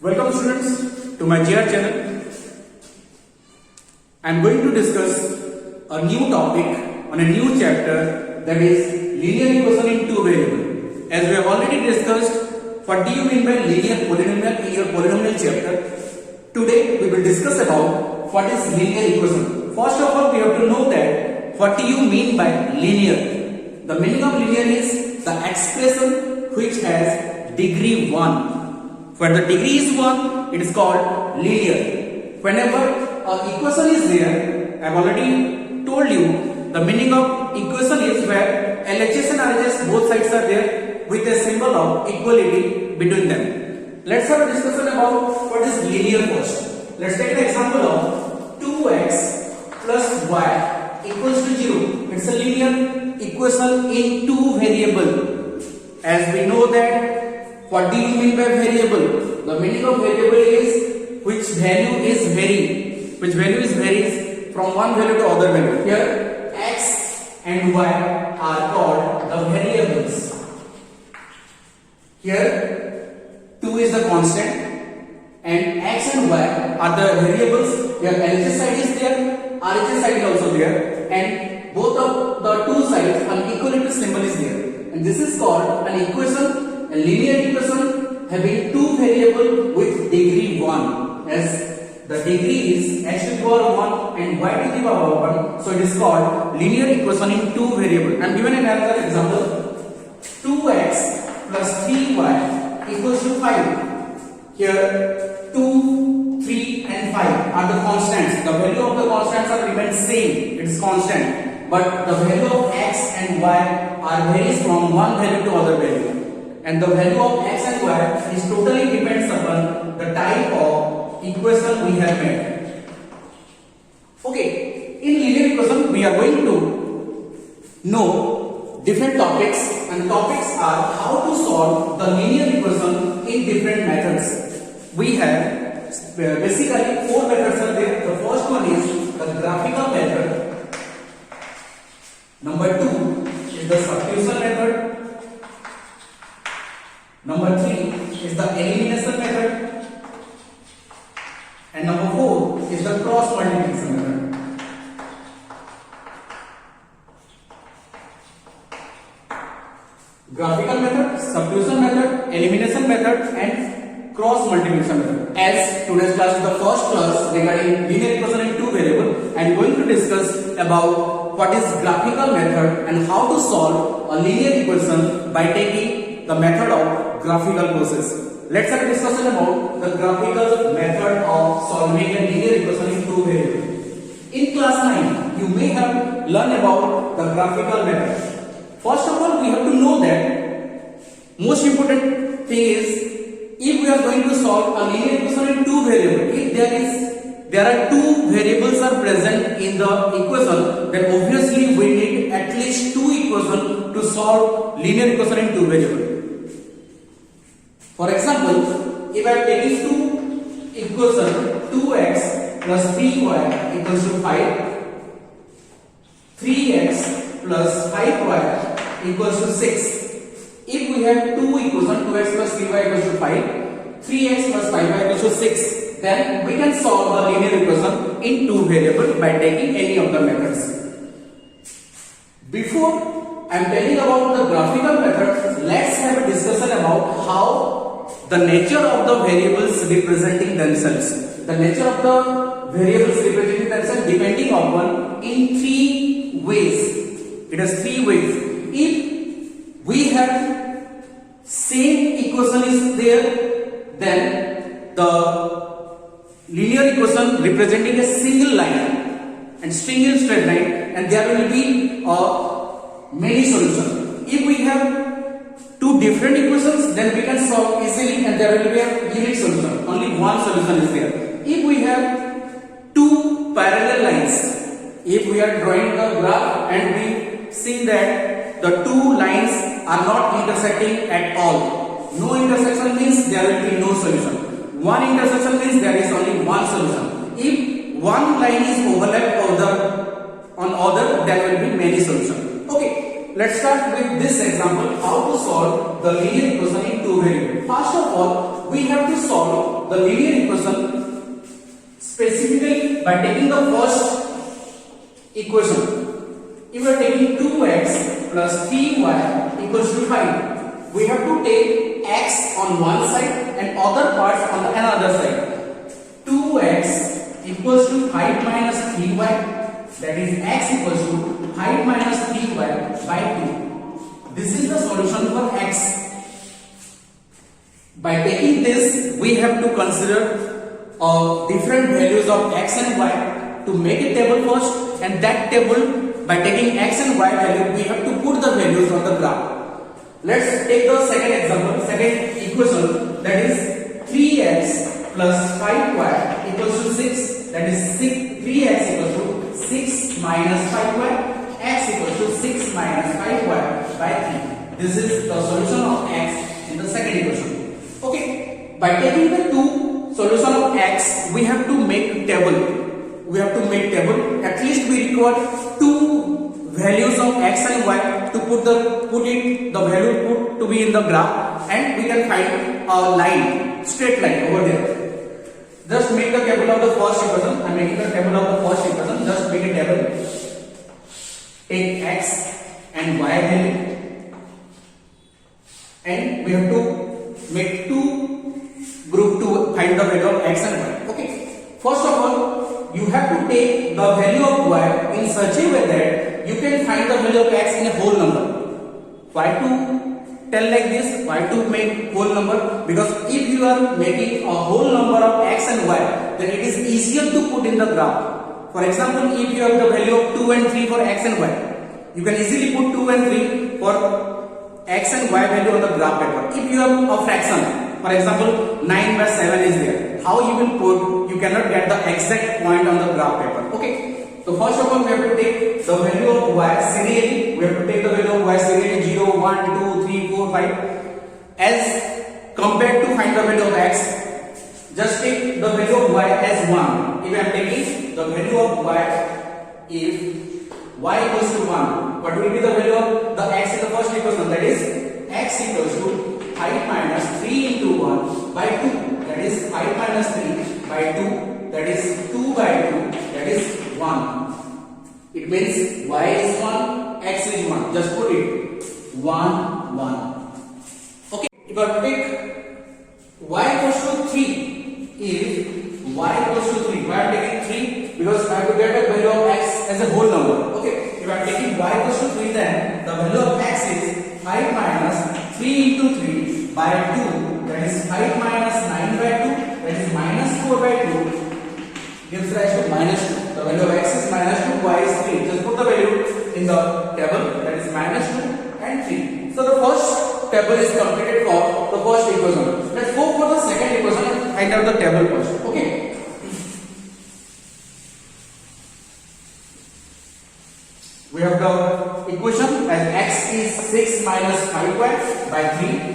Welcome students to my GR channel. I am going to discuss a new topic on a new chapter, that is linear equation in two variables. As we have already discussed what do you mean by linear polynomial in your polynomial chapter. Today we will discuss about what is linear equation. First of all, we have to know that what do you mean by linear. The meaning of linear is the expression which has degree 1. When the degree is 1, it is called linear. Whenever an equation is there, I have already told you the meaning of equation is where LHS and RHS both sides are there with a symbol of equality between them. Let's have a discussion about what is linear first. Let's take an example of 2x plus y equals to 0. It's a linear equation in two variable. As we know that, what do you mean by variable? The meaning of variable is which value is varying. Which value is varies from one value to other value. Here x and y are called the variables. Here 2 is the constant and x and y are the variables. Here LHS side is there, RHS side is also there, and both of the two sides an equality symbol is there. And this is called an equation. A linear equation having two variables with degree 1, as the degree is x to the power 1 and y to the power 1, so it is called linear equation in two variables. I am given another example. 2x plus 3y equals to 5. Here 2, 3 and 5 are the constants. The value of the constants are remain same, it is constant, but the value of x and y are varies from one value to other value. And the value of x and y is totally depends upon the type of equation we have made. Okay, in linear equation we are going to know different topics, and topics are how to solve the linear equation in different methods. We have basically 4 methods are there. The first one is the graphical method. Number 2 is the substitution method. Number 3 is the elimination method, and number 4 is the cross multiplication method. Graphical method, substitution method, elimination method, and cross multiplication method. As today's class is the first class regarding linear equation in two variables, I am going to discuss about what is graphical method and how to solve a linear equation by taking the method of graphical process. Let's have a discussion about the graphical method of solving a linear equation in two variables. In class 9, you may have learned about the graphical method. First of all, we have to know that most important thing is, if we are going to solve a linear equation in two variables, if there are two variables are present in the equation, then obviously we need at least two equations to solve linear equation in two variables. For example, if I am taking two equations, 2x plus 3y equals to 5, 3x plus 5y equals to 6. If we have two equations, 2x plus 3y equals to 5, 3x plus 5y equals to 6, then we can solve the linear equation in two variables by taking any of the methods. Before I am telling about the graphical method, let's have a discussion about how the nature of the variables representing themselves. The nature of the variables representing themselves depending upon in three ways. It has three ways. If we have same equation is there, then the linear equation representing a single line and single straight line, and there will be many solutions. If we have two different equations, then we can solve easily and there will be a unique solution. Only one solution is there. If we have two parallel lines, if we are drawing the graph and we see that the two lines are not intersecting at all, no intersection means there will be no solution. One intersection means there is only one solution. If one line is overlapped on other, there will be many solutions. Okay. let's start with this example, how to solve the linear equation in two variables. First of all, we have to solve the linear equation specifically by taking the first equation. If we are taking 2x plus 3y equals to 5, we have to take x on one side and other parts on the another side. 2x equals to 5 minus 3y, that is x equals to 5 minus 3y by 2. This is the solution for x. By taking this, we have to consider different values of x and y to make a table first, and that table, by taking x and y value, we have to put the values on the graph. Let's take the second example, second equation, that is 3x plus 5y equals to 6, that is 3x equals to 6 minus 5y, x equals to 6 minus 5y by 3. This is the solution of x in the second equation. Okay, by taking the two solution of x, we have to make table. At least we require two values of x and y to put the value to be in the graph, and we can find a line, straight line over there. Just make the table of the first equation. I am making the table of the first equation. Just make a table. Take x and y value, and we have to make two group to find the value of x and y. Okay. First of all, you have to take the value of y in such a way that you can find the value of x in a whole number. Why to tell like this? Why to make whole number? Because if you are making a whole number of x and y, then it is easier to put in the graph. For example, if you have the value of 2 and 3 for x and y, you can easily put 2 and 3 for x and y value on the graph paper. If you have a fraction, for example 9 by 7 is there, how you will put? You cannot get the exact point on the graph paper. Okay, so first of all, we have to take the value of y serially. We have to take the value of y serially 0, 1, 2, 3, 4, 5. As compared to find the value of x, just take the value of y as 1. If I am taking the value of y, if y equals to 1, what will be the value of the x in the first equation? That is x equals to 5 minus 3 into 1 by 2, that is 5 minus 3 by 2, that is 2 by 2, that is 1. It means y is 1, x is 1. Just put it 1, 1. Okay, if I take y equals to 3, if y equals to 3, why I am taking 3? Because I have to get a value of x as a whole number. Okay, if I am taking y equals to 3, then the value of x is 5 minus 3 into 3 by 2, that is 5 minus 9 by 2, that is minus 4 by 2, gives rise to minus 2. The value of x is minus 2, y is 3. Just put the value in the table, that is minus 2 and 3. So the first table is completed for the first equation. Let's go for the second equation and find out the table first. Okay. We have the equation as x is 6 minus 5y by 3.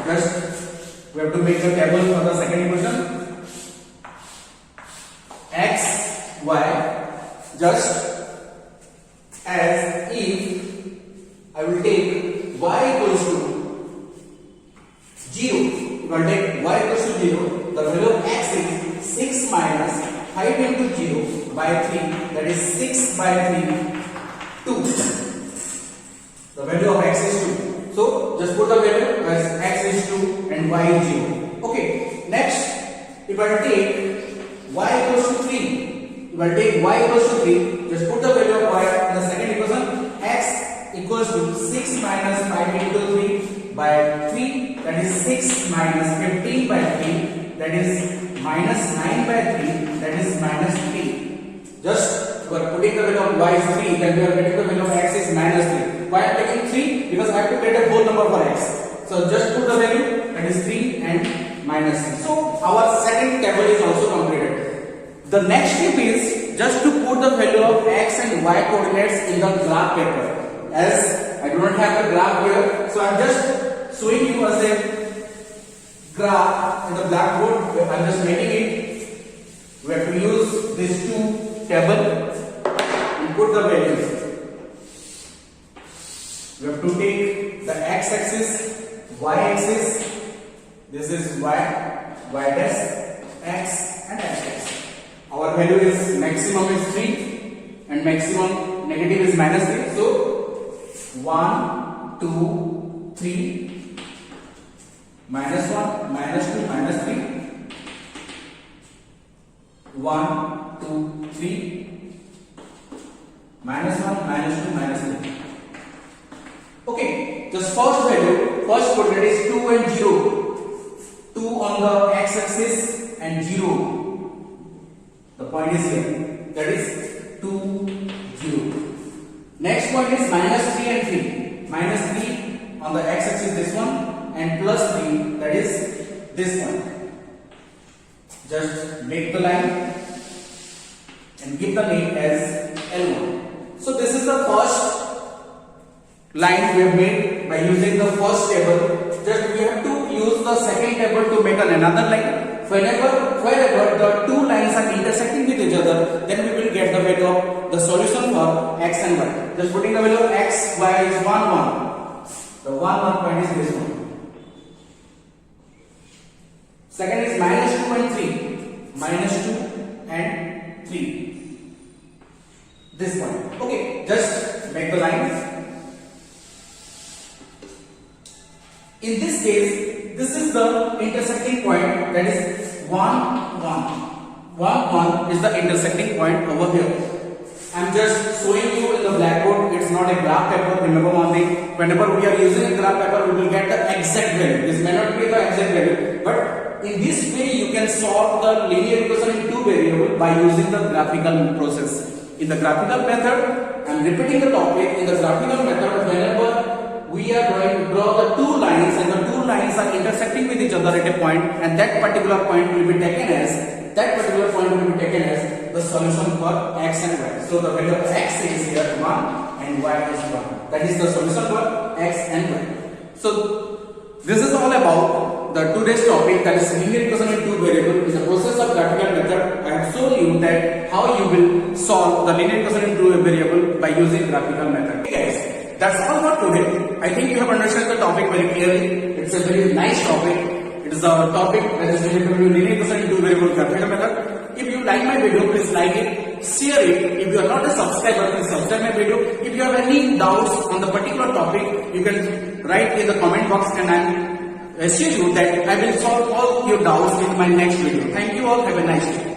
Just we have to make the table for the second equation. X, y, just as if I will take y equals to 0. If I take y equals to 0, the value of x is 6 minus 5 into 0 by 3, that is 6 by 3, 2. The value of x is 2. So just put the value as x is 2 and y is 0. Okay, next, if I take y equals to 3, if I take y equals to 3, just put the value of y in the second equation. X equals to 6 minus 5 into 3 by 3, that is 6 minus 15 by 3, that is minus 9 by 3, that is minus 3. Just we are putting the value of y is 3, then we are getting the value of x is minus 3. Why I am taking 3? Because I have to get a whole number for x. So just put the value, that is 3 and minus 3. So our second table is also completed. The next step is just to put the value of x and y coordinates in the graph paper. As I do not have the graph here, so I am just showing you as a graph in the blackboard. I am just making it. We have to use these two table and put the values. We have to take the x-axis, y-axis. This is y dash, x and x. Our value is maximum is 3 and maximum negative is minus 3. So 1, 2, 3, minus 1, minus 2, minus 3. 1, 2, 3, minus 1, minus 2, minus 3. Okay, just first value, first coordinate is 2 and 0. 2 on the x-axis and 0. The point is here. That is 2, 0. Next point is minus 3 and 3. Minus 3 on the x-axis, this one, and plus 3, that is this one. Just make the line and give the name as L1. So this is the first line we have made by using the first table. Just we have to use the second table to make another line. Wherever the two lines are intersecting with each other, then we will get the value of the solution for x and y. Just putting the value of x, y is 1, 1. The 1, 1 point is this one. Second is minus 2 and 3. Minus 2 and 3. This point. Okay, just make the lines. In this case, this is the intersecting point, that is 1, 1. 1, 1 is the intersecting point over here. I am just showing you in the blackboard. It's not a graph paper. Remember one thing, whenever we are using a graph paper, we will get the exact value. This may not be the exact value, but in this way you can solve the linear equation in two variables by using the graphical process. In the graphical method, I am repeating the topic. In the graphical method, whenever we are going to draw the two lines and the two lines are intersecting with each other at a point, and that particular point will be taken as the solution for x and y. So the value of x is here 1 and y is 1. That is the solution for x and y. So this is all about the today's topic, that is linear equation in two variables. Is a process of graphical method. I have shown you that how you will solve the linear equation in two variables by using graphical method. Okay guys, that's all for today. I think you have understood the topic very clearly. It's a very nice topic. It is a topic that is related to linear equation in two variables graphical method. If you like my video, please like it, share it. If you are not a subscriber, please subscribe my video. If you have any doubts on the particular topic, you can write in the comment box and I assure you that I will solve all your doubts in my next video. Thank you all. Have a nice day.